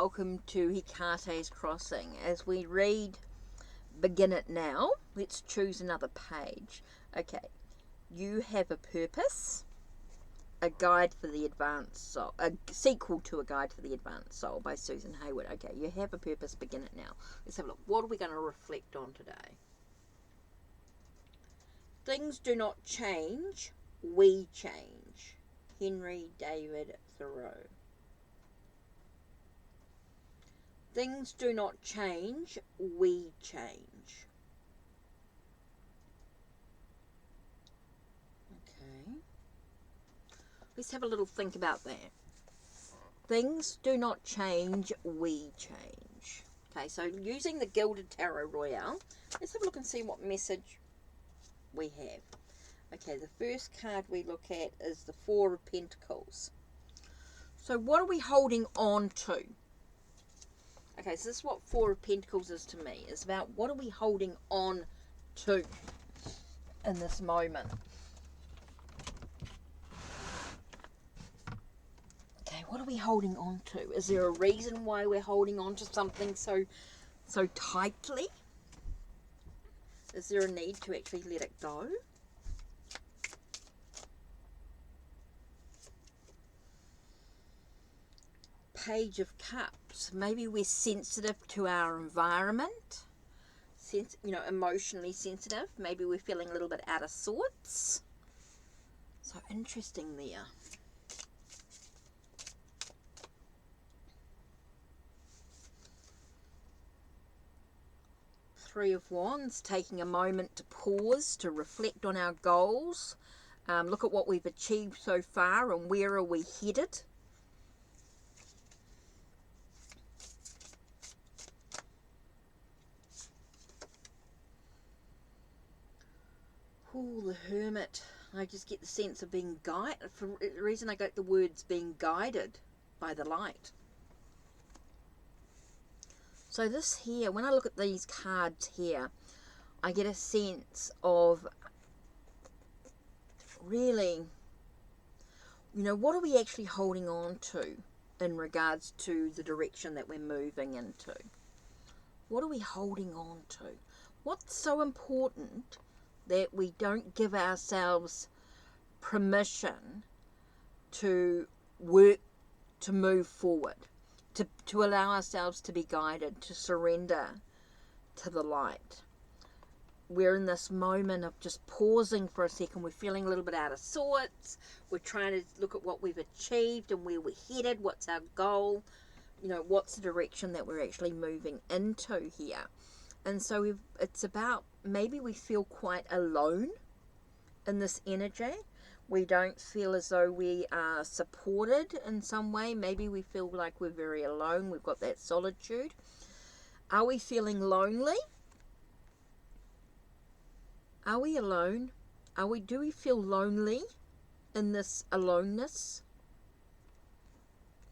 welcome to Hikate's Crossing. As we read Begin It Now, let's choose another page. Okay, you have a purpose, a guide for the advanced soul, a sequel to A Guide for the Advanced Soul by Susan Hayward. Okay, you have a purpose, begin it now. Let's have a look. What are we going to reflect on today? Things do not change, we change. Henry David Thoreau. Things do not change, we change. Okay. Let's have a little think about that. Things do not change, we change. Okay, so using the Gilded Tarot Royale, let's have a look and see what message we have. Okay, the first card we look at is the Four of Pentacles. So what are we holding on to? Okay, so this is what Four of Pentacles is to me. It's about what are we holding on to in this moment. Okay, what are we holding on to? Is there a reason why we're holding on to something so tightly? Is there a need to actually let it go? Page of Cups. Maybe we're sensitive to our environment, emotionally sensitive. Maybe we're feeling a little bit out of sorts. So interesting there. Three of Wands, taking a moment to pause, to reflect on our goals, look at what we've achieved so far and where are we headed. Oh, the Hermit. I just get the sense of being guided. For the reason I got the words being guided by the light. So this here, when I look at these cards here, I get a sense of really, what are we actually holding on to in regards to the direction that we're moving into? What are we holding on to? What's so important that we don't give ourselves permission to work, to move forward, to allow ourselves to be guided, to surrender to the light? We're in this moment of just pausing for a second. We're feeling a little bit out of sorts. We're trying to look at what we've achieved and where we're headed. What's our goal? What's the direction that we're actually moving into here? And so it's about, maybe we feel quite alone in this energy. We don't feel as though we are supported in some way. Maybe we feel like we're very alone. We've got that solitude. Are we feeling lonely? Are we alone? Do we feel lonely in this aloneness?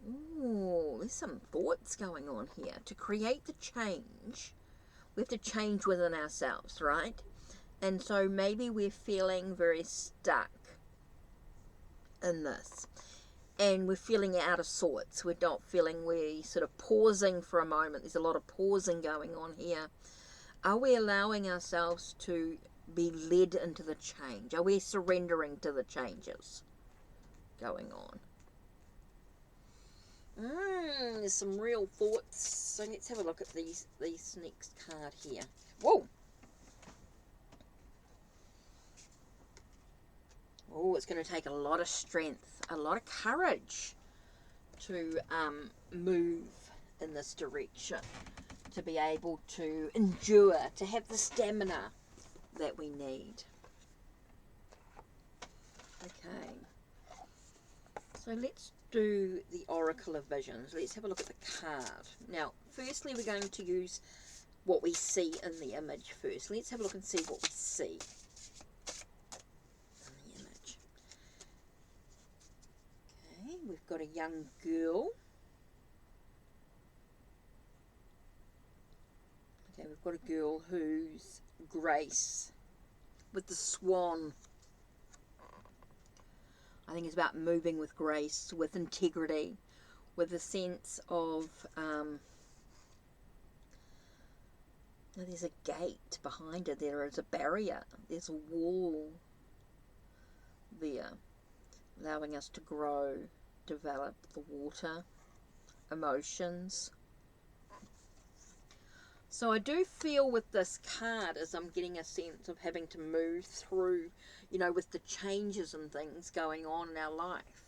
Ooh, there's some thoughts going on here. To create the change, we have to change within ourselves, right? And so maybe we're feeling very stuck in this. And we're feeling out of sorts. We're not feeling, we're sort of pausing for a moment. There's a lot of pausing going on here. Are we allowing ourselves to be led into the change? Are we surrendering to the changes going on? There's some real thoughts. So let's have a look at these next card here. Whoa! Oh, it's going to take a lot of strength, a lot of courage to move in this direction, to be able to endure, to have the stamina that we need. Okay. So let's do the Oracle of Visions. Let's have a look at the card. Now, firstly, we're going to use what we see in the image first. Let's have a look and see what we see in the image. Okay, we've got a young girl. Okay, we've got a girl who's Grace with the swan. I think it's about moving with grace, with integrity, with a sense of, there's a gate behind it, there is a barrier, there's a wall there, allowing us to grow, develop the water, emotions. So I do feel with this card, as I'm getting a sense of having to move through, you know, with the changes and things going on in our life,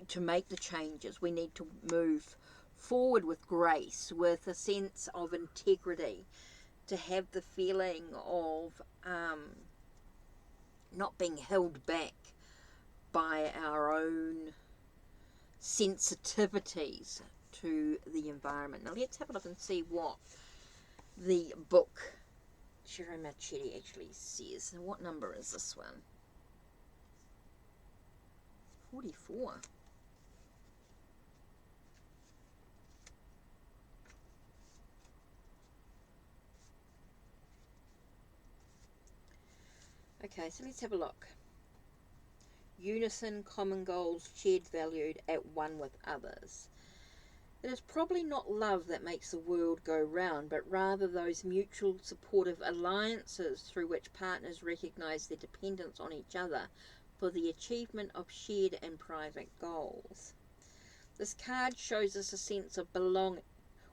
to make the changes, we need to move forward with grace, with a sense of integrity, to have the feeling of not being held back by our own sensitivities to the environment. Now let's have a look and see what the book Shiro Machetti actually says. What number is this one? 44. Okay, so let's have a look. Unison, common goals, shared valued, at one with others. It is probably not love that makes the world go round, but rather those mutual supportive alliances through which partners recognise their dependence on each other for the achievement of shared and private goals. This card shows us a sense of belonging.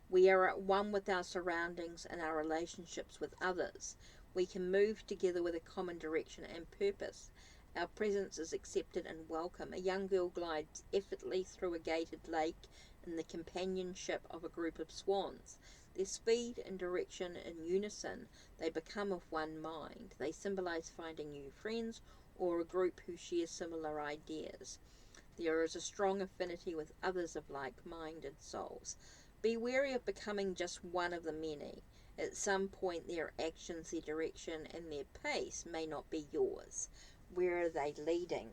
We are at one with our surroundings and our relationships with others. We can move together with a common direction and purpose. Our presence is accepted and welcome. A young girl glides effortlessly through a gated lake in the companionship of a group of swans. Their speed and direction in unison, they become of one mind. They symbolize finding new friends or a group who share similar ideas. There is a strong affinity with others of like-minded souls. Be wary of becoming just one of the many. At some point their actions, their direction, and their pace may not be yours. Where are they leading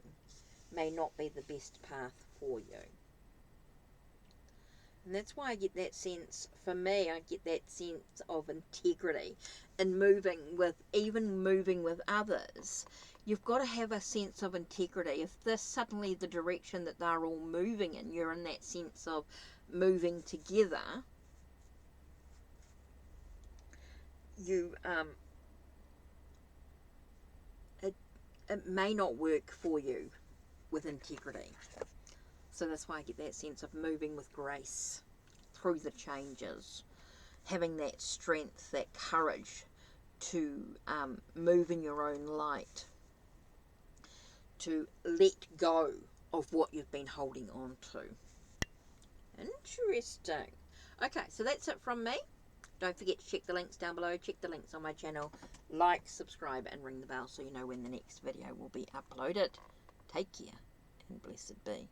may not be the best path for you. And that's why I get that sense, for me, I get that sense of integrity in even moving with others. You've got to have a sense of integrity. If this suddenly the direction that they're all moving in, you're in that sense of moving together, it may not work for you with integrity. So that's why I get that sense of moving with grace through the changes, having that strength, that courage to move in your own light, to let go of what you've been holding on to. Interesting. Okay, so that's it from me. Don't forget to check the links down below. Check the links on my channel. Like, subscribe, and ring the bell so you know when the next video will be uploaded. Take care, and blessed be.